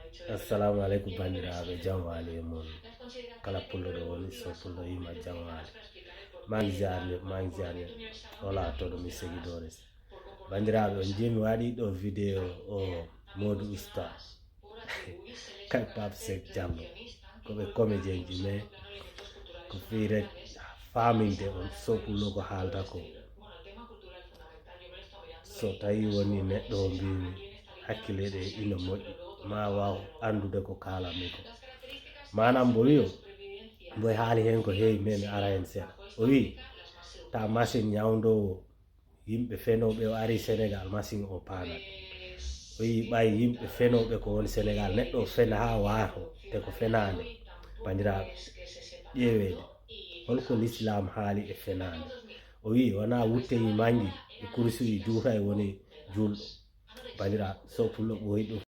Assalamu alaikum bandiraɓe, jam wali e mon kala pulloɗo woni so pullo yima jam wali mangi jarne wala to mi segidore bandiraɓe on jimi waɗi ɗo vidéo o Modou Usta kay Pape Seck Diallo koɓe comédien ji mais ko fi rek faminde on so pullo ko haalta ko so tawi woni neɗɗo o mbimi hakkille ɗe ina moƴƴi ma waw andude ko kalami ko manam mbo wi o mboye haali hen ko heewi mais mi ara hen seeɗa o wi ta machine ñawdowo yimɓe fenoɓe o ari Sénégal machine o panat o wi ɓay yimɓe fenoɓe ko woni Sénégal neɗɗo fena ha waato te ko fenade bandiraɓe ƴewede holko l'islam haali e fenade o wi wona wutteyi mangi e kursuyi juuta e woni julɗo bandiraɓe so pullo ɓoyi ɗum